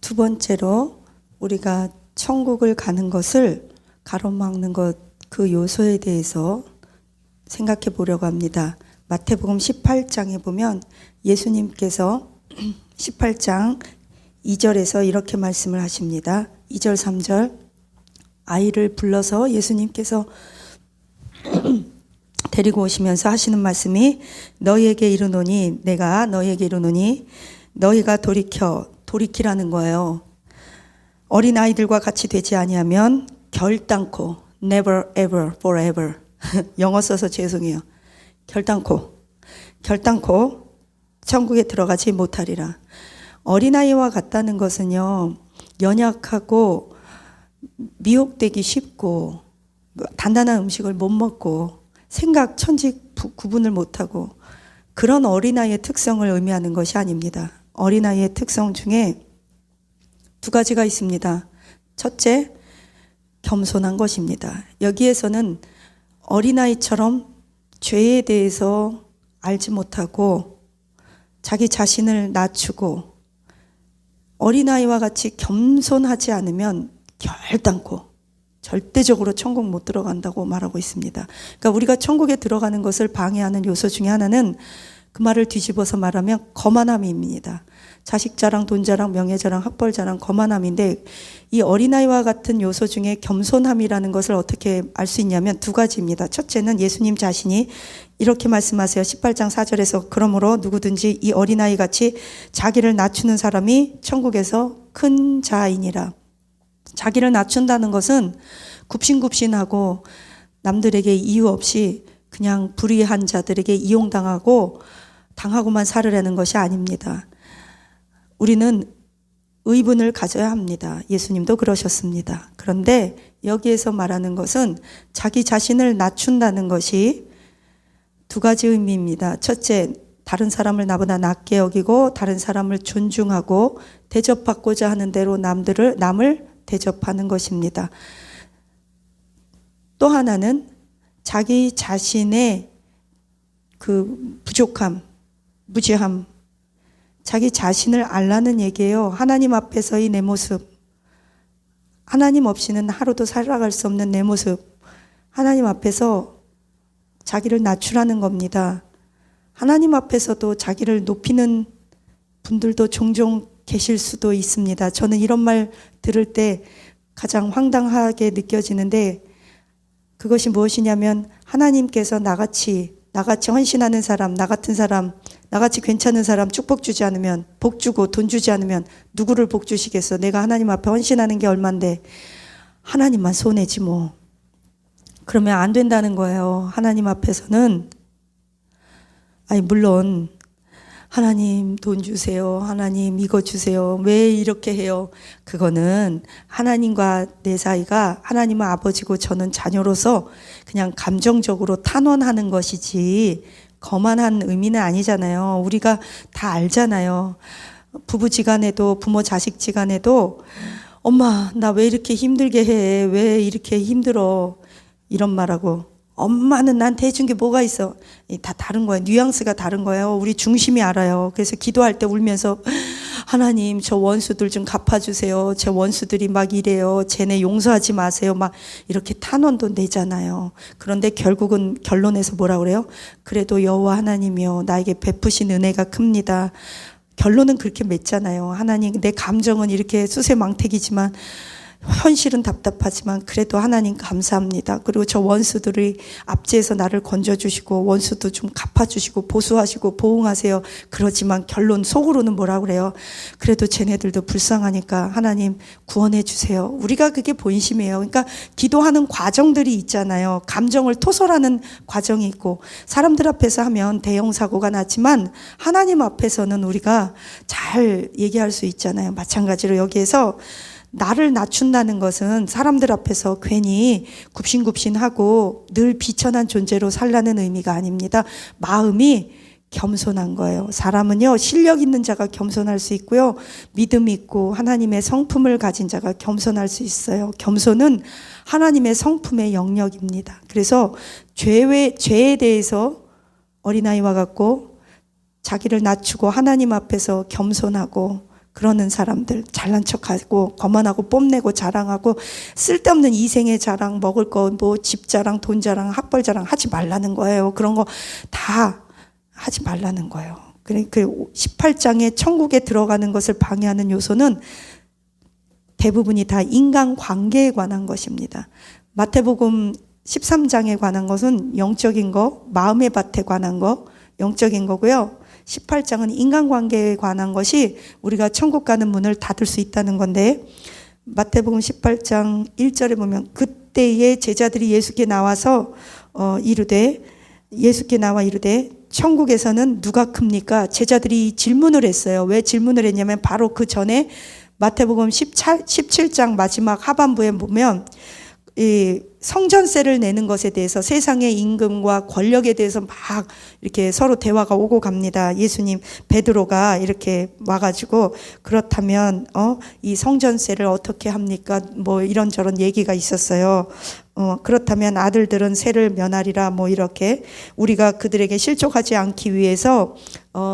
두 번째로 우리가 천국을 가는 것을 가로막는 것, 그 요소에 대해서 생각해 보려고 합니다. 마태복음 18장에 보면 예수님께서 18장 2절에서 이렇게 말씀을 하십니다. 2절 3절 아이를 불러서 예수님께서 데리고 오시면서 하시는 말씀이 너희에게 이르노니 내가 너희에게 이르노니 너희가 돌이키라는 거예요. 어린아이들과 같이 되지 아니하면 결단코 never ever forever 영어 써서 죄송해요. 결단코 천국에 들어가지 못하리라. 어린아이와 같다는 것은요, 연약하고 미혹되기 쉽고 단단한 음식을 못 먹고 생각 천직 구분을 못하고 그런 어린아이의 특성을 의미하는 것이 아닙니다. 어린아이의 특성 중에 두 가지가 있습니다. 첫째, 겸손한 것입니다. 여기에서는 어린아이처럼 죄에 대해서 알지 못하고 자기 자신을 낮추고 어린아이와 같이 겸손하지 않으면 결단코 절대적으로 천국 못 들어간다고 말하고 있습니다. 그러니까 우리가 천국에 들어가는 것을 방해하는 요소 중에 하나는 그 말을 뒤집어서 말하면 거만함입니다. 자식 자랑, 돈 자랑, 명예 자랑, 학벌 자랑, 거만함인데 이 어린아이와 같은 요소 중에 겸손함이라는 것을 어떻게 알 수 있냐면 두 가지입니다. 첫째는 예수님 자신이 이렇게 말씀하세요. 18장 4절에서 그러므로 누구든지 이 어린아이 같이 자기를 낮추는 사람이 천국에서 큰 자이니라. 자기를 낮춘다는 것은 굽신굽신하고 남들에게 이유 없이 그냥 불의한 자들에게 당하고만 살으려는 것이 아닙니다. 우리는 의분을 가져야 합니다. 예수님도 그러셨습니다. 그런데 여기에서 말하는 것은 자기 자신을 낮춘다는 것이 두 가지 의미입니다. 첫째, 다른 사람을 나보다 낮게 여기고 다른 사람을 존중하고 대접받고자 하는 대로 남을 대접하는 것입니다. 또 하나는 자기 자신의 그 부족함, 무지함, 자기 자신을 알라는 얘기예요. 하나님 앞에서의 내 모습, 하나님 없이는 하루도 살아갈 수 없는 내 모습, 하나님 앞에서 자기를 낮추라는 겁니다. 하나님 앞에서도 자기를 높이는 분들도 종종 계실 수도 있습니다. 저는 이런 말 들을 때 가장 황당하게 느껴지는데 그것이 무엇이냐면 하나님께서 나같이 헌신하는 사람, 나 같은 사람, 나같이 괜찮은 사람 축복 주지 않으면, 복 주고 돈 주지 않으면 누구를 복 주시겠어? 내가 하나님 앞에 헌신하는 게 얼만데 하나님만 손해지 뭐. 그러면 안 된다는 거예요. 하나님 앞에서는. 물론 하나님 돈 주세요. 하나님 이거 주세요. 왜 이렇게 해요? 그거는 하나님과 내 사이가 하나님은 아버지고 저는 자녀로서 그냥 감정적으로 탄원하는 것이지 거만한 의미는 아니잖아요. 우리가 다 알잖아요. 부부지간에도 부모 자식지간에도 엄마 나 왜 이렇게 힘들게 해? 왜 이렇게 힘들어? 이런 말하고 엄마는 나한테 해준 게 뭐가 있어? 다 다른 거예요. 뉘앙스가 다른 거예요. 우리 중심이 알아요. 그래서 기도할 때 울면서 하나님 저 원수들 좀 갚아주세요. 제 원수들이 막 이래요. 쟤네 용서하지 마세요. 막 이렇게 탄원도 내잖아요. 그런데 결국은 결론에서 뭐라 그래요? 그래도 여호와 하나님이요 나에게 베푸신 은혜가 큽니다. 결론은 그렇게 맺잖아요. 하나님 내 감정은 이렇게 수세망태기지만 현실은 답답하지만 그래도 하나님 감사합니다. 그리고 저 원수들이 앞지에서 나를 건져주시고 원수도 좀 갚아주시고 보수하시고 보응하세요. 그러지만 결론 속으로는 뭐라 그래요? 그래도 쟤네들도 불쌍하니까 하나님 구원해 주세요. 우리가 그게 본심이에요. 그러니까 기도하는 과정들이 있잖아요. 감정을 토설하는 과정이 있고 사람들 앞에서 하면 대형 사고가 나지만 하나님 앞에서는 우리가 잘 얘기할 수 있잖아요. 마찬가지로 여기에서 나를 낮춘다는 것은 사람들 앞에서 괜히 굽신굽신하고 늘 비천한 존재로 살라는 의미가 아닙니다. 마음이 겸손한 거예요. 사람은요, 실력 있는 자가 겸손할 수 있고요, 믿음 있고 하나님의 성품을 가진 자가 겸손할 수 있어요. 겸손은 하나님의 성품의 영역입니다. 그래서 죄에 대해서 어린아이와 같고 자기를 낮추고 하나님 앞에서 겸손하고 그러는 사람들, 잘난 척하고 거만하고 뽐내고 자랑하고 쓸데없는 이생의 자랑, 먹을 거 뭐 집 자랑, 돈 자랑, 학벌 자랑 하지 말라는 거예요. 그런 거 다 하지 말라는 거예요. 그 18장에 천국에 들어가는 것을 방해하는 요소는 대부분이 다 인간관계에 관한 것입니다. 마태복음 13장에 관한 것은 영적인 거, 마음의 밭에 관한 거, 영적인 거고요. 18장은 인간관계에 관한 것이 우리가 천국 가는 문을 닫을 수 있다는 건데, 마태복음 18장 1절에 보면 그때에 제자들이 예수께 나와서 예수께 나와 이르되 천국에서는 누가 큽니까? 제자들이 질문을 했어요. 왜 질문을 했냐면 바로 그 전에 마태복음 17장 마지막 하반부에 보면 이 성전세를 내는 것에 대해서 세상의 임금과 권력에 대해서 막 이렇게 서로 대화가 오고 갑니다. 예수님, 베드로가 이렇게 와가지고 그렇다면 이 성전세를 어떻게 합니까? 뭐 이런저런 얘기가 있었어요. 그렇다면 아들들은 세를 면하리라 뭐 이렇게 우리가 그들에게 실족하지 않기 위해서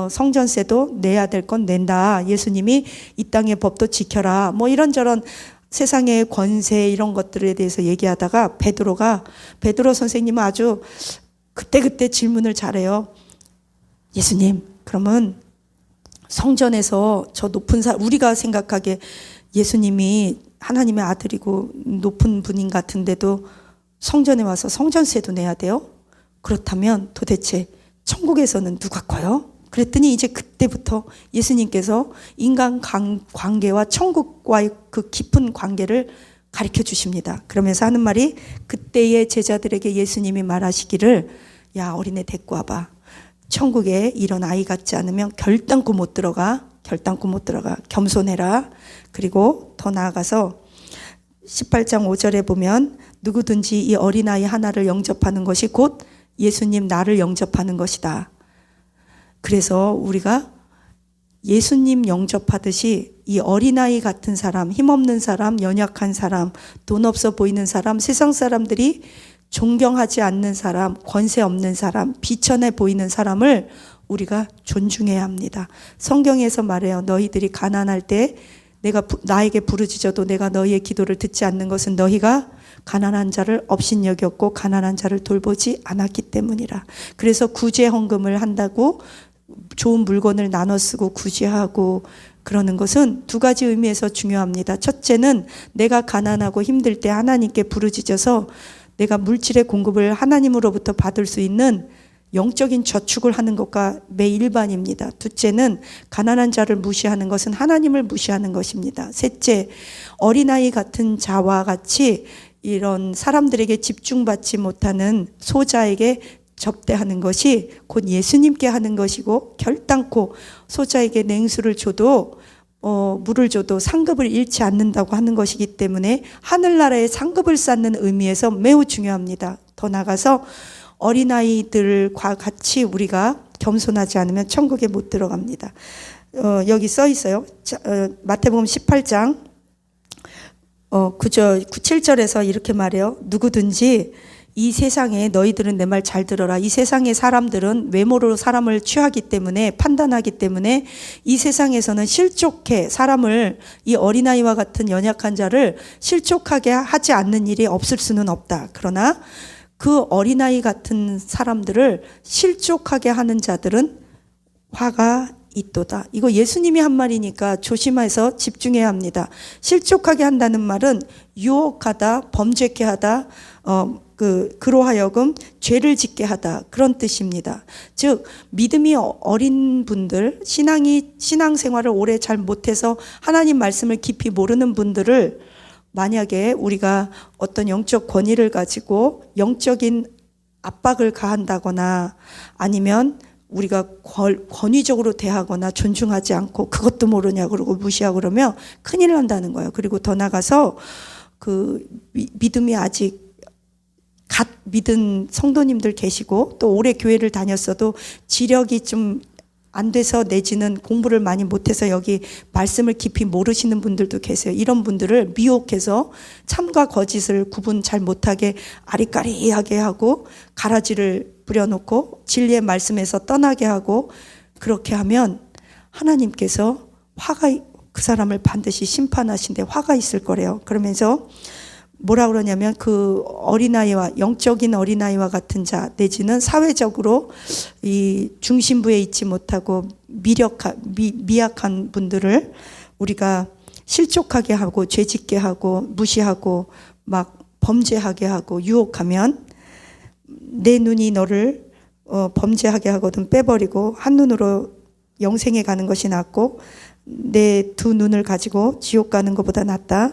성전세도 내야 될 건 낸다. 예수님이 이 땅의 법도 지켜라. 뭐 이런저런 세상의 권세 이런 것들에 대해서 얘기하다가 베드로 선생님은 아주 그때그때 질문을 잘해요. 예수님, 그러면 성전에서 저 높은 우리가 생각하기에 예수님이 하나님의 아들이고 높은 분인 같은데도 성전에 와서 성전세도 내야 돼요? 그렇다면 도대체 천국에서는 누가 커요? 그랬더니 이제 그때부터 예수님께서 인간 관계와 천국과의 그 깊은 관계를 가르쳐 주십니다. 그러면서 하는 말이 그때의 제자들에게 예수님이 말하시기를 야, 어린애 데리고 와봐. 천국에 이런 아이 같지 않으면 결단코 못 들어가. 겸손해라. 그리고 더 나아가서 18장 5절에 보면 누구든지 이 어린아이 하나를 영접하는 것이 곧 예수님 나를 영접하는 것이다. 그래서 우리가 예수님 영접하듯이 이 어린아이 같은 사람, 힘없는 사람, 연약한 사람, 돈 없어 보이는 사람, 세상 사람들이 존경하지 않는 사람, 권세 없는 사람, 비천해 보이는 사람을 우리가 존중해야 합니다. 성경에서 말해요. 너희들이 가난할 때 나에게 부르짖어도 내가 너희의 기도를 듣지 않는 것은 너희가 가난한 자를 업신여겼고 가난한 자를 돌보지 않았기 때문이라. 그래서 구제 헌금을 한다고 좋은 물건을 나눠 쓰고 구제하고 그러는 것은 두 가지 의미에서 중요합니다. 첫째는 내가 가난하고 힘들 때 하나님께 부르짖어서 내가 물질의 공급을 하나님으로부터 받을 수 있는 영적인 저축을 하는 것과 매일반입니다. 둘째는 가난한 자를 무시하는 것은 하나님을 무시하는 것입니다. 셋째, 어린아이 같은 자와 같이 이런 사람들에게 집중받지 못하는 소자에게 접대하는 것이 곧 예수님께 하는 것이고 결단코 소자에게 냉수를 줘도 물을 줘도 상급을 잃지 않는다고 하는 것이기 때문에 하늘나라의 상급을 쌓는 의미에서 매우 중요합니다. 더 나아가서 어린아이들과 같이 우리가 겸손하지 않으면 천국에 못 들어갑니다. 여기 써 있어요. 마태복음 18장 7절에서 이렇게 말해요. 누구든지 이 세상에 너희들은 내 말 잘 들어라. 이 세상의 사람들은 외모로 사람을 취하기 때문에 판단하기 때문에 이 세상에서는 실족해 사람을 이 어린아이와 같은 연약한 자를 실족하게 하지 않는 일이 없을 수는 없다. 그러나 그 어린아이 같은 사람들을 실족하게 하는 자들은 화가 있도다. 이거 예수님이 한 말이니까 조심해서 집중해야 합니다. 실족하게 한다는 말은 유혹하다, 범죄케 하다, 그로 하여금 죄를 짓게 하다 그런 뜻입니다. 즉 믿음이 어린 분들, 신앙생활을 오래 잘 못해서 하나님 말씀을 깊이 모르는 분들을 만약에 우리가 어떤 영적 권위를 가지고 영적인 압박을 가한다거나 아니면 우리가 권위적으로 대하거나 존중하지 않고 그것도 모르냐 그러고 무시하고 그러면 큰일 난다는 거예요. 그리고 더 나가서 그 믿음이 아직 갓 믿은 성도님들 계시고 또 오래 교회를 다녔어도 지력이 좀 안 돼서 내지는 공부를 많이 못해서 여기 말씀을 깊이 모르시는 분들도 계세요. 이런 분들을 미혹해서 참과 거짓을 구분 잘 못하게 아리까리하게 하고 가라지를 뿌려놓고 진리의 말씀에서 떠나게 하고 그렇게 하면 하나님께서 그 사람을 반드시 심판하신데 화가 있을 거래요. 그러면서 뭐라 그러냐면 그 어린아이와 영적인 어린아이와 같은 자 내지는 사회적으로 이 중심부에 있지 못하고 미약한 분들을 우리가 실족하게 하고 죄짓게 하고 무시하고 막 범죄하게 하고 유혹하면 내 눈이 너를 범죄하게 하거든 빼버리고 한눈으로 영생에 가는 것이 낫고 내 두 눈을 가지고 지옥 가는 것보다 낫다.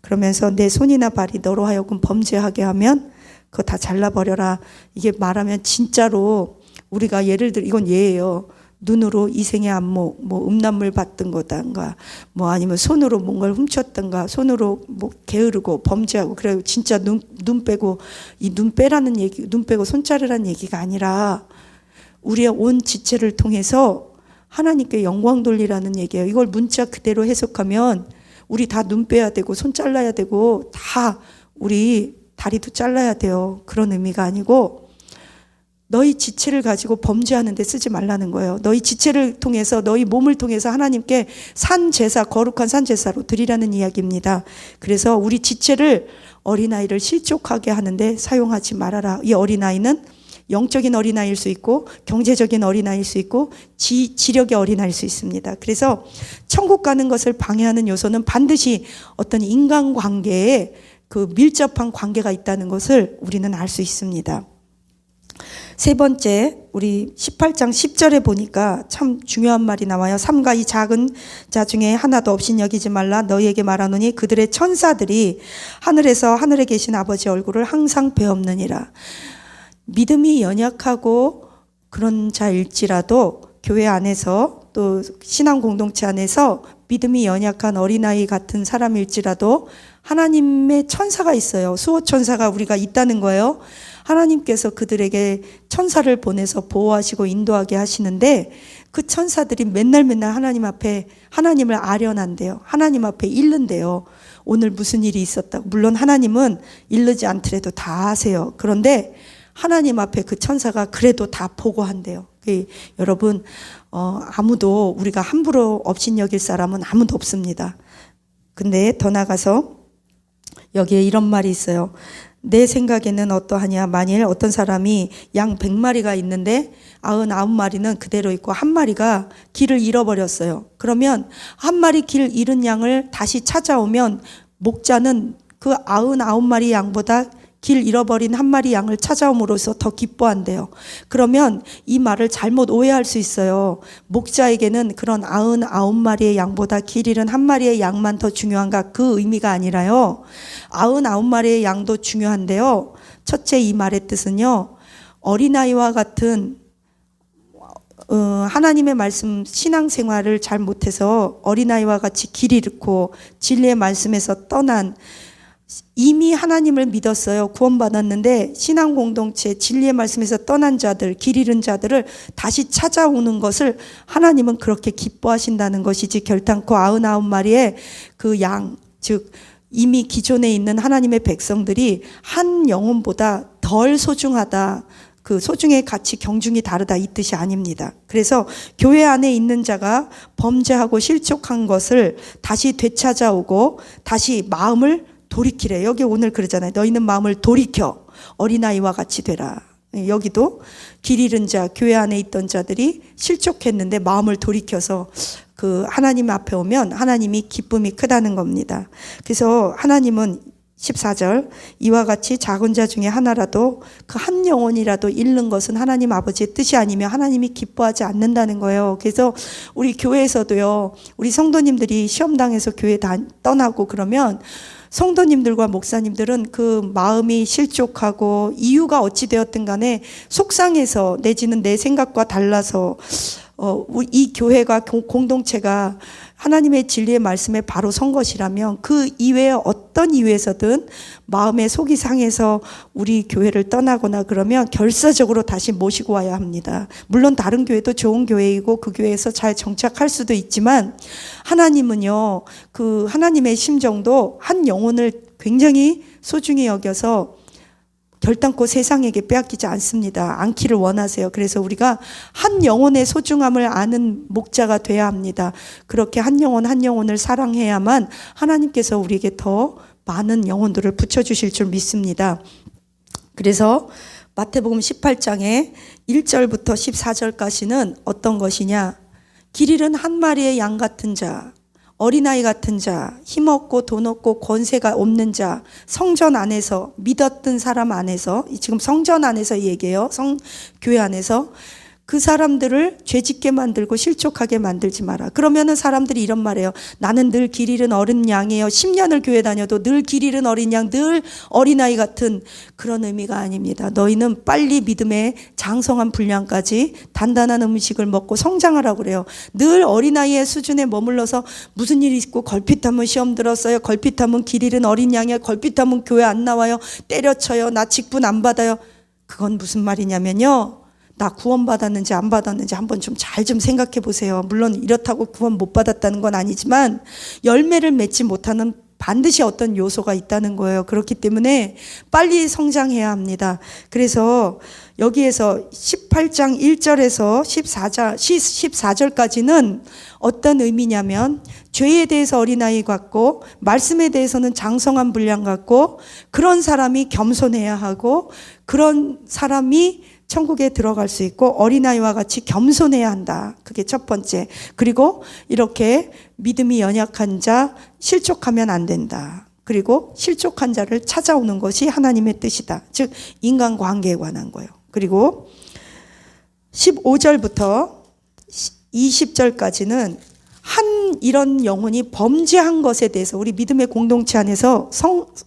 그러면서 내 손이나 발이 너로 하여금 범죄하게 하면 그거 다 잘라버려라. 이게 말하면 진짜로 우리가 예를 들어 이건 예예요. 눈으로 이생의 안목, 뭐 음란물 받던 거단가, 뭐 아니면 손으로 뭔가를 훔쳤던가, 손으로 뭐 게으르고 범죄하고 그래요. 진짜 눈 빼고 이 눈 빼라는 얘기, 눈 빼고 손 자르라는 얘기가 아니라 우리의 온 지체를 통해서 하나님께 영광 돌리라는 얘기예요. 이걸 문자 그대로 해석하면 우리 다 눈 빼야 되고 손 잘라야 되고 다 우리 다리도 잘라야 돼요. 그런 의미가 아니고 너희 지체를 가지고 범죄하는 데 쓰지 말라는 거예요. 너희 지체를 통해서 너희 몸을 통해서 하나님께 산제사 거룩한 산제사로 드리라는 이야기입니다. 그래서 우리 지체를 어린아이를 실족하게 하는데 사용하지 말아라. 이 어린아이는 영적인 어린아이일 수 있고 경제적인 어린아이일 수 있고 지력의 어린아이일 수 있습니다. 그래서 천국 가는 것을 방해하는 요소는 반드시 어떤 인간관계에 그 밀접한 관계가 있다는 것을 우리는 알 수 있습니다. 세 번째, 우리 18장 10절에 보니까 참 중요한 말이 나와요. 삼가 이 작은 자 중에 하나도 없인 여기지 말라. 너희에게 말하노니 그들의 천사들이 하늘에서 하늘에 계신 아버지 얼굴을 항상 배옵느니라. 믿음이 연약하고 그런 자일지라도 교회 안에서 또 신앙 공동체 안에서 믿음이 연약한 어린아이 같은 사람일지라도 하나님의 천사가 있어요. 수호천사가 우리가 있다는 거예요. 하나님께서 그들에게 천사를 보내서 보호하시고 인도하게 하시는데 그 천사들이 맨날 하나님 앞에 하나님을 아련한대요. 하나님 앞에 잃는데요. 오늘 무슨 일이 있었다고. 물론 하나님은 잃지 않더라도 다 아세요. 그런데 하나님 앞에 그 천사가 그래도 다 보고한대요. 여러분 아무도 우리가 함부로 업신여길 사람은 아무도 없습니다. 근데 더 나가서 여기에 이런 말이 있어요. 내 생각에는 어떠하냐. 만일 어떤 사람이 양 100마리가 있는데 99마리는 그대로 있고 한 마리가 길을 잃어버렸어요. 그러면 한 마리 길 잃은 양을 다시 찾아오면 목자는 그 99마리 양보다 길 잃어버린 한 마리 양을 찾아옴으로써 더 기뻐한대요. 그러면 이 말을 잘못 오해할 수 있어요. 목자에게는 그런 99마리의 양보다 길 잃은 한 마리의 양만 더 중요한가? 그 의미가 아니라요. 99마리의 양도 중요한데요. 첫째 이 말의 뜻은요. 어린아이와 같은 하나님의 말씀 신앙생활을 잘 못해서 어린아이와 같이 길 잃고 진리의 말씀에서 떠난 이미 하나님을 믿었어요. 구원받았는데 신앙 공동체 진리의 말씀에서 떠난 자들, 길 잃은 자들을 다시 찾아오는 것을 하나님은 그렇게 기뻐하신다는 것이지 결단코 99마리의 그 양, 즉 이미 기존에 있는 하나님의 백성들이 한 영혼보다 덜 소중하다. 그 소중의 가치 경중이 다르다 이 뜻이 아닙니다. 그래서 교회 안에 있는 자가 범죄하고 실족한 것을 다시 되찾아오고 다시 마음을 돌이키래. 여기 오늘 그러잖아요. 너희는 마음을 돌이켜 어린아이와 같이 되라. 여기도 길 잃은 자, 교회 안에 있던 자들이 실족했는데 마음을 돌이켜서 그 하나님 앞에 오면 하나님이 기쁨이 크다는 겁니다. 그래서 하나님은 14절 이와 같이 작은 자 중에 하나라도 그 한 영혼이라도 잃는 것은 하나님 아버지의 뜻이 아니면 하나님이 기뻐하지 않는다는 거예요. 그래서 우리 교회에서도요. 우리 성도님들이 시험당해서 교회 떠나고 그러면 성도님들과 목사님들은 그 마음이 실족하고 이유가 어찌 되었든 간에 속상해서 내지는 내 생각과 달라서 이 교회가 공동체가 하나님의 진리의 말씀에 바로 선 것이라면 그 이외에 어떤 이유에서든 마음의 속이 상해서 우리 교회를 떠나거나 그러면 결사적으로 다시 모시고 와야 합니다. 물론 다른 교회도 좋은 교회이고 그 교회에서 잘 정착할 수도 있지만 하나님은요, 그 하나님의 심정도 한 영혼을 굉장히 소중히 여겨서 결단코 세상에게 빼앗기지 않습니다. 않기를 원하세요. 그래서 우리가 한 영혼의 소중함을 아는 목자가 돼야 합니다. 그렇게 한 영혼 한 영혼을 사랑해야만 하나님께서 우리에게 더 많은 영혼들을 붙여주실 줄 믿습니다. 그래서 마태복음 18장에 1절부터 14절까지는 어떤 것이냐? 길 잃은 한 마리의 양 같은 자, 어린아이 같은 자, 힘없고 돈 없고 권세가 없는 자, 성전 안에서 믿었던 사람 안에서, 지금 성전 안에서 얘기해요. 교회 안에서 그 사람들을 죄짓게 만들고 실족하게 만들지 마라. 그러면은 사람들이 이런 말해요. 나는 늘 길 잃은 어린 양이에요. 10년을 교회 다녀도 늘 길 잃은 어린 양, 늘 어린아이 같은 그런 의미가 아닙니다. 너희는 빨리 믿음의 장성한 분량까지 단단한 음식을 먹고 성장하라고 그래요. 늘 어린아이의 수준에 머물러서 무슨 일이 있고 걸핏하면 시험 들었어요. 걸핏하면 길 잃은 어린 양이에요. 걸핏하면 교회 안 나와요. 때려쳐요. 나 직분 안 받아요. 그건 무슨 말이냐면요. 나 구원받았는지 안 받았는지 한번 좀 잘 좀 생각해 보세요. 물론 이렇다고 구원 못 받았다는 건 아니지만 열매를 맺지 못하는 반드시 어떤 요소가 있다는 거예요. 그렇기 때문에 빨리 성장해야 합니다. 그래서 여기에서 18장 1절에서 14절까지는 어떤 의미냐면 죄에 대해서 어린아이 같고 말씀에 대해서는 장성한 분량 같고 그런 사람이 겸손해야 하고 그런 사람이 천국에 들어갈 수 있고 어린아이와 같이 겸손해야 한다. 그게 첫 번째. 그리고 이렇게 믿음이 연약한 자 실족하면 안 된다. 그리고 실족한 자를 찾아오는 것이 하나님의 뜻이다. 즉 인간관계에 관한 거예요. 그리고 15절부터 20절까지는 한 이런 영혼이 범죄한 것에 대해서 우리 믿음의 공동체 안에서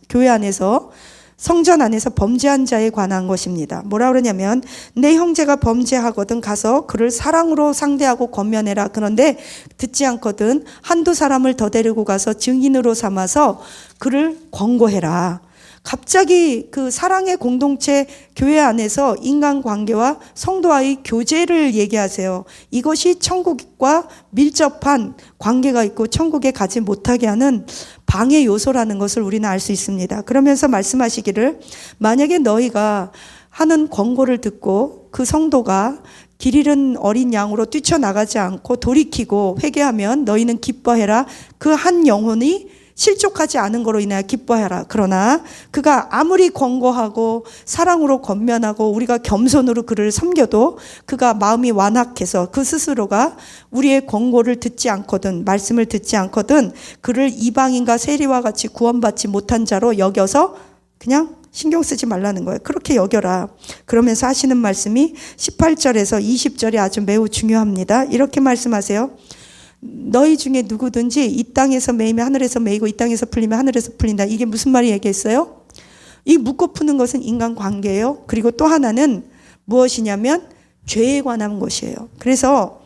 교회 안에서 성전 안에서 범죄한 자에 관한 것입니다. 뭐라 그러냐면 내 형제가 범죄하거든 가서 그를 사랑으로 상대하고 권면해라. 그런데 듣지 않거든 한두 사람을 더 데리고 가서 증인으로 삼아서 그를 권고해라. 갑자기 그 사랑의 공동체 교회 안에서 인간관계와 성도와의 교제를 얘기하세요. 이것이 천국과 밀접한 관계가 있고 천국에 가지 못하게 하는 방해 요소라는 것을 우리는 알 수 있습니다. 그러면서 말씀하시기를 만약에 너희가 하는 권고를 듣고 그 성도가 길 잃은 어린 양으로 뛰쳐나가지 않고 돌이키고 회개하면 너희는 기뻐해라. 그 한 영혼이 실족하지 않은 거로 인하여 기뻐해라. 그러나 그가 아무리 권고하고 사랑으로 권면하고 우리가 겸손으로 그를 섬겨도 그가 마음이 완악해서 그 스스로가 우리의 권고를 듣지 않거든 말씀을 듣지 않거든 그를 이방인과 세리와 같이 구원받지 못한 자로 여겨서 그냥 신경 쓰지 말라는 거예요. 그렇게 여겨라. 그러면서 하시는 말씀이 18절에서 20절이 아주 매우 중요합니다. 이렇게 말씀하세요. 너희 중에 누구든지 이 땅에서 매이면 하늘에서 매이고 이 땅에서 풀리면 하늘에서 풀린다. 이게 무슨 말이 얘기했어요? 이 묶어 푸는 것은 인간관계예요. 그리고 또 하나는 무엇이냐면 죄에 관한 것이에요. 그래서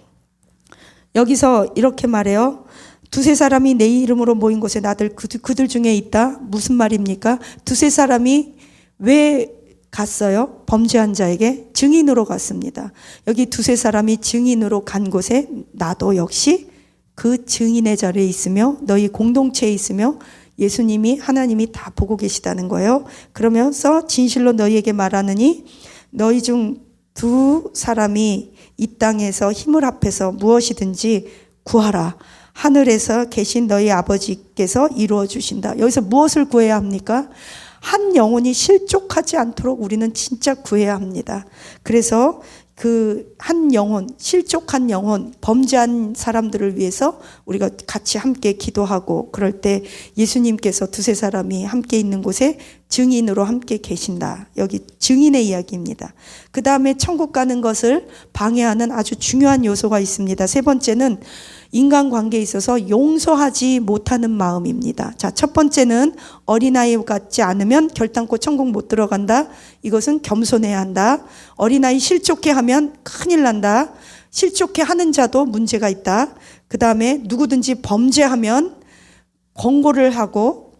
여기서 이렇게 말해요. 두세 사람이 내 이름으로 모인 곳에 나들 그들 중에 있다. 무슨 말입니까? 두세 사람이 왜 갔어요? 범죄한 자에게 증인으로 갔습니다. 여기 두세 사람이 증인으로 간 곳에 나도 역시 그 증인의 자리에 있으며 너희 공동체에 있으며 예수님이 하나님이 다 보고 계시다는 거예요. 그러면서 진실로 너희에게 말하느니 너희 중 두 사람이 이 땅에서 힘을 합해서 무엇이든지 구하라. 하늘에서 계신 너희 아버지께서 이루어 주신다. 여기서 무엇을 구해야 합니까? 한 영혼이 실족하지 않도록 우리는 진짜 구해야 합니다. 그래서 그 한 영혼, 실족한 영혼, 범죄한 사람들을 위해서 우리가 같이 함께 기도하고 그럴 때 예수님께서 두세 사람이 함께 있는 곳에 증인으로 함께 계신다. 여기 증인의 이야기입니다. 그 다음에 천국 가는 것을 방해하는 아주 중요한 요소가 있습니다. 세 번째는 인간관계에 있어서 용서하지 못하는 마음입니다. 자, 첫 번째는 어린아이 같지 않으면 결단코 천국 못 들어간다. 이것은 겸손해야 한다. 어린아이 실족해 하면 큰일 난다. 실족해 하는 자도 문제가 있다. 그 다음에 누구든지 범죄하면 권고를 하고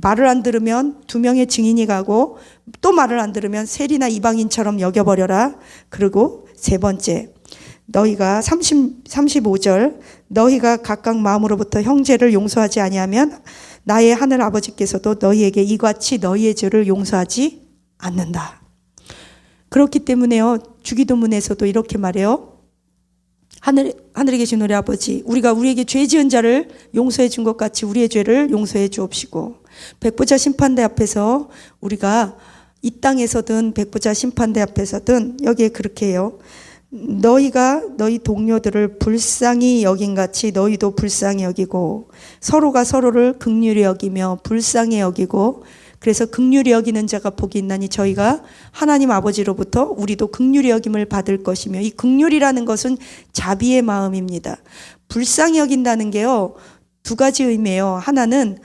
말을 안 들으면 두 명의 증인이 가고 또 말을 안 들으면 세리나 이방인처럼 여겨버려라. 그리고 세 번째, 너희가 35절 너희가 각각 마음으로부터 형제를 용서하지 아니하면 나의 하늘 아버지께서도 너희에게 이같이 너희의 죄를 용서하지 않는다. 그렇기 때문에요. 주기도문에서도 이렇게 말해요. 하늘에 계신 우리 아버지, 우리가 우리에게 죄 지은 자를 용서해 준 것 같이 우리의 죄를 용서해 주옵시고, 백보자 심판대 앞에서 우리가 이 땅에서든 백보자 심판대 앞에서든 여기에 그렇게 해요. 너희가 너희 동료들을 불쌍히 여긴 같이 너희도 불쌍히 여기고, 서로가 서로를 긍휼히 여기며 불쌍히 여기고, 그래서 긍휼히 여기는 자가 복이 있나니 저희가 하나님 아버지로부터 우리도 긍휼히 여김을 받을 것이며, 이 긍휼이라는 것은 자비의 마음입니다. 불쌍히 여긴다는 게요, 두 가지 의미예요. 하나는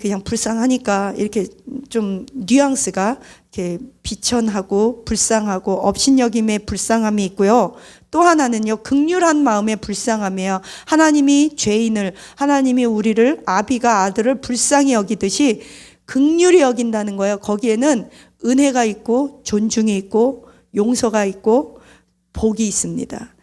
그냥 불쌍하니까 이렇게 좀 뉘앙스가 이렇게 비천하고 불쌍하고 업신여김의 불쌍함이 있고요. 또 하나는요, 긍휼한 마음의 불쌍함이에요. 하나님이 죄인을, 하나님이 우리를, 아비가 아들을 불쌍히 여기듯이 긍휼히 여긴다는 거예요. 거기에는 은혜가 있고 존중이 있고 용서가 있고 복이 있습니다.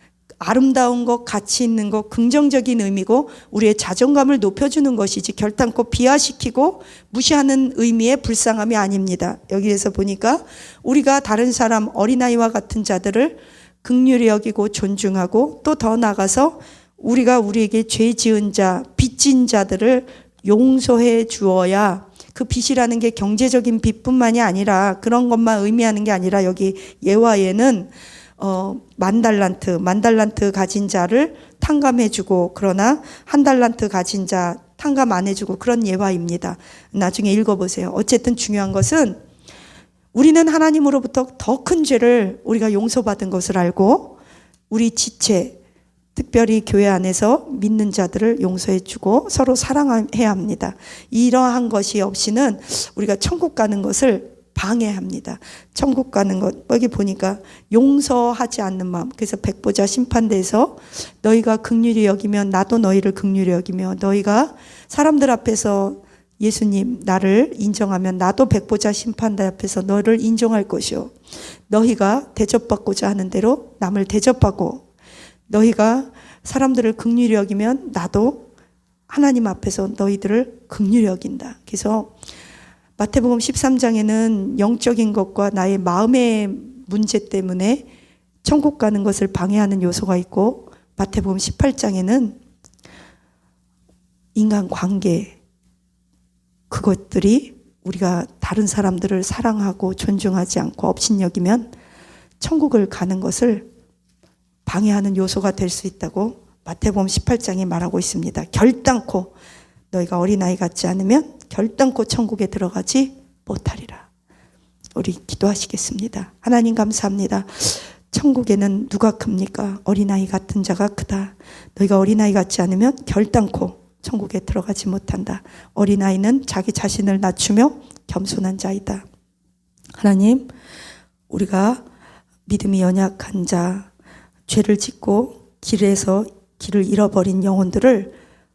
아름다운 것, 가치 있는 것, 긍정적인 의미고 우리의 자존감을 높여주는 것이지 결단코 비하시키고 무시하는 의미의 불쌍함이 아닙니다. 여기에서 보니까 우리가 다른 사람, 어린아이와 같은 자들을 긍휼히 여기고 존중하고, 또 더 나아가서 우리가 우리에게 죄 지은 자, 빚진 자들을 용서해 주어야, 그 빚이라는 게 경제적인 빚뿐만이 아니라 그런 것만 의미하는 게 아니라, 여기 예화에는 만 달란트 가진 자를 탕감해주고, 그러나 한 달란트 가진 자 탕감 안 해주고, 그런 예화입니다. 나중에 읽어보세요. 어쨌든 중요한 것은 우리는 하나님으로부터 더 큰 죄를 우리가 용서받은 것을 알고, 우리 지체, 특별히 교회 안에서 믿는 자들을 용서해주고 서로 사랑해야 합니다. 이러한 것이 없이는 우리가 천국 가는 것을 방해합니다. 천국 가는 것, 여기 보니까 용서하지 않는 마음. 그래서 백보자 심판대에서 너희가 긍휼히 여기면 나도 너희를 긍휼히 여기며, 너희가 사람들 앞에서 예수님 나를 인정하면 나도 백보자 심판대 앞에서 너를 인정할 것이요, 너희가 대접받고자 하는 대로 남을 대접하고, 너희가 사람들을 긍휼히 여기면 나도 하나님 앞에서 너희들을 긍휼히 여긴다. 그래서 마태복음 13장에는 영적인 것과 나의 마음의 문제 때문에 천국 가는 것을 방해하는 요소가 있고, 마태복음 18장에는 인간관계, 그것들이 우리가 다른 사람들을 사랑하고 존중하지 않고 업신여기면 천국을 가는 것을 방해하는 요소가 될 수 있다고 마태복음 18장에 말하고 있습니다. 결단코 너희가 어린아이 같지 않으면 결단코 천국에 들어가지 못하리라. 우리 기도하시겠습니다. 하나님 감사합니다. 천국에는 누가 큽니까? 어린아이 같은 자가 크다. 너희가 어린아이 같지 않으면 결단코 천국에 들어가지 못한다. 어린아이는 자기 자신을 낮추며 겸손한 자이다. 하나님, 우리가 믿음이 연약한 자, 죄를 짓고 길에서 길을 잃어버린 영혼들을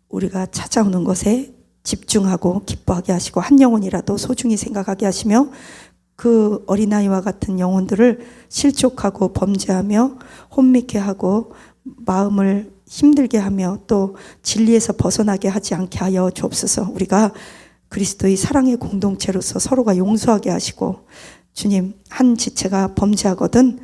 우리가 찾아오는 것에 집중하고 기뻐하게 하시고, 한 영혼이라도 소중히 생각하게 하시며, 그 어린아이와 같은 영혼들을 실족하고 범죄하며 혼미케 하고 마음을 힘들게 하며 또 진리에서 벗어나게 하지 않게 하여 주옵소서. 우리가 그리스도의 사랑의 공동체로서 서로가 용서하게 하시고, 주님, 한 지체가 범죄하거든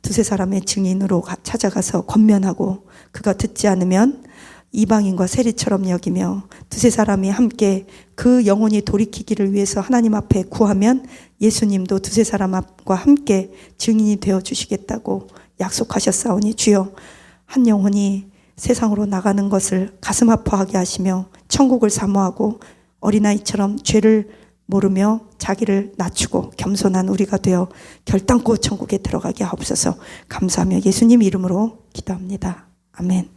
두세 사람의 증인으로 찾아가서 권면하고, 그가 듣지 않으면 이방인과 세리처럼 여기며, 두세 사람이 함께 그 영혼이 돌이키기를 위해서 하나님 앞에 구하면 예수님도 두세 사람과 함께 증인이 되어 주시겠다고 약속하셨사오니, 주여, 한 영혼이 세상으로 나가는 것을 가슴 아파하게 하시며 천국을 사모하고 어린아이처럼 죄를 모르며 자기를 낮추고 겸손한 우리가 되어 결단코 천국에 들어가게 하옵소서. 감사하며 예수님 이름으로 기도합니다. 아멘.